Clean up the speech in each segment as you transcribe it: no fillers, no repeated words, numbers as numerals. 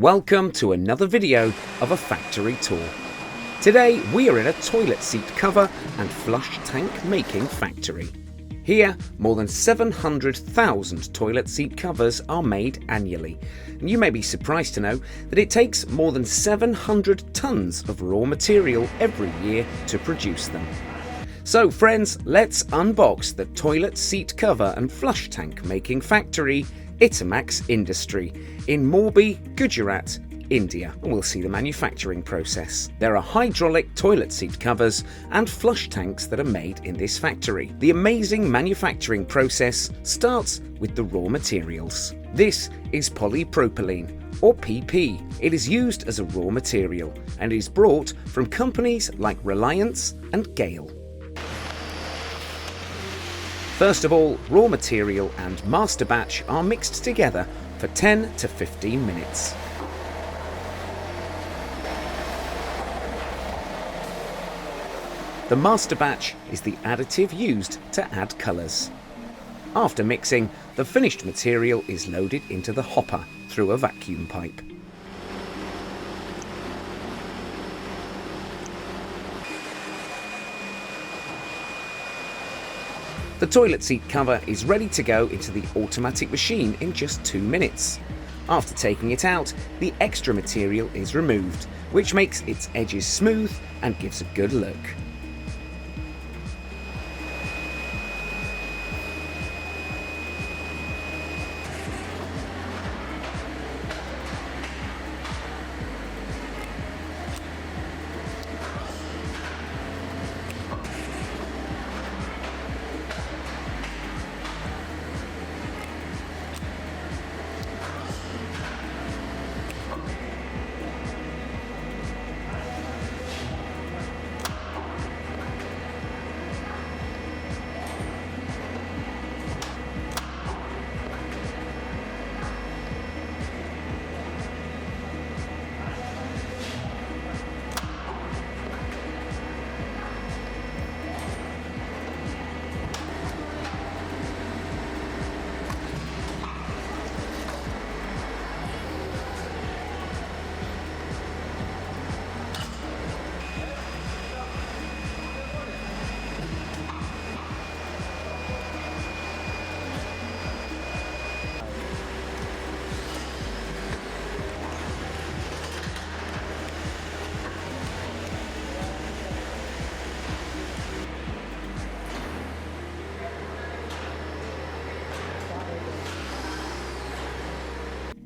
Welcome to another video of a factory tour. Today we are in a toilet seat cover and flush tank making factory. Here, more than 700,000 toilet seat covers are made annually. And you may be surprised to know that it takes more than 700 tons of raw material every year to produce them. So friends, let's unbox the toilet seat cover and flush tank making factory Itamax Industry in Morbi, Gujarat, India, and we'll see the manufacturing process. There are hydraulic toilet seat covers and flush tanks that are made in this factory. The amazing manufacturing process starts with the raw materials. This is polypropylene, or PP. It is used as a raw material and is brought from companies like Reliance and Gale. First of all, raw material and master batch are mixed together for 10 to 15 minutes. The master batch is the additive used to add colours. After mixing, the finished material is loaded into the hopper through a vacuum pipe. The toilet seat cover is ready to go into the automatic machine in just 2 minutes. After taking it out, the extra material is removed, which makes its edges smooth and gives a good look.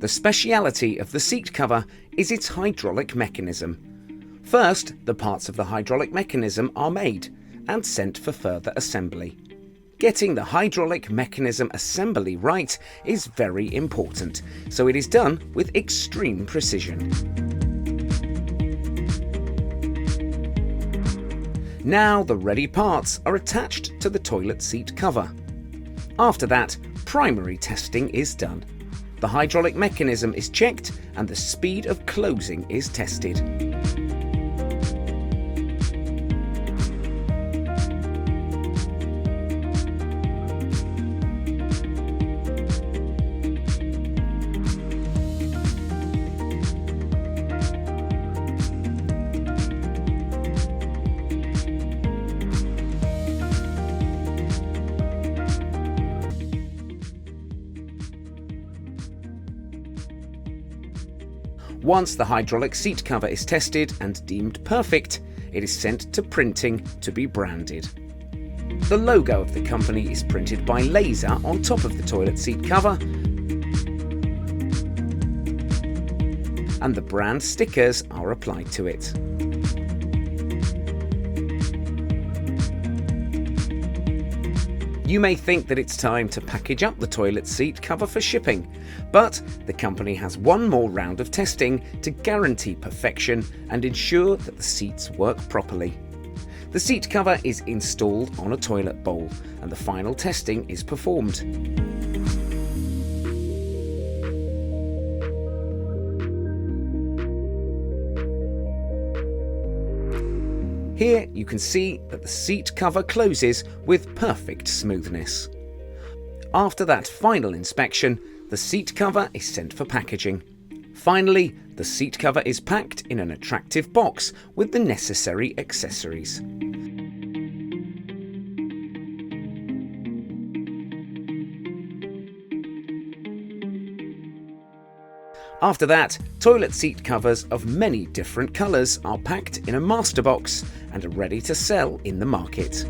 The speciality of the seat cover is its hydraulic mechanism. First, the parts of the hydraulic mechanism are made and sent for further assembly. Getting the hydraulic mechanism assembly right is very important, so it is done with extreme precision. Now the ready parts are attached to the toilet seat cover. After that, primary testing is done. The hydraulic mechanism is checked and the speed of closing is tested. Once the hydraulic seat cover is tested and deemed perfect, it is sent to printing to be branded. The logo of the company is printed by laser on top of the toilet seat cover, and the brand stickers are applied to it. You may think that it's time to package up the toilet seat cover for shipping, but the company has one more round of testing to guarantee perfection and ensure that the seats work properly. The seat cover is installed on a toilet bowl and the final testing is performed. Here you can see that the seat cover closes with perfect smoothness. After that final inspection, the seat cover is sent for packaging. Finally, The seat cover is packed in an attractive box with the necessary accessories. After that, toilet seat covers of many different colours are packed in a master box and are ready to sell in the market.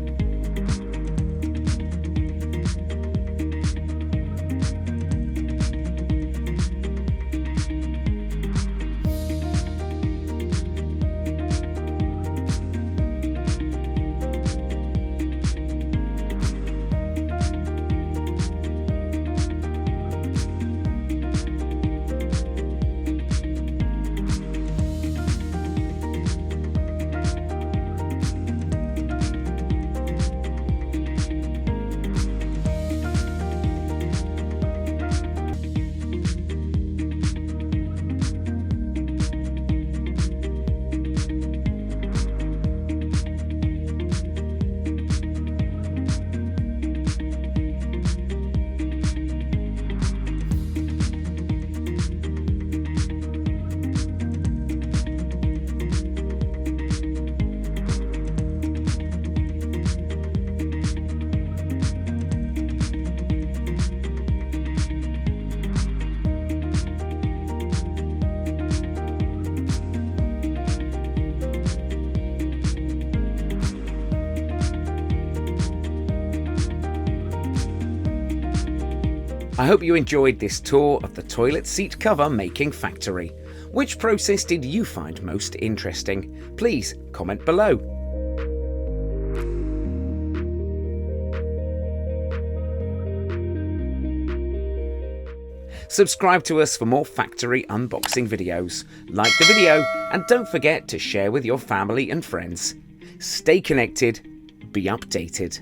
I hope you enjoyed this tour of the toilet seat cover making factory. Which process did you find most interesting? Please comment below. Subscribe to us for more factory unboxing videos. Like the video and don't forget to share with your family and friends. Stay connected, be updated.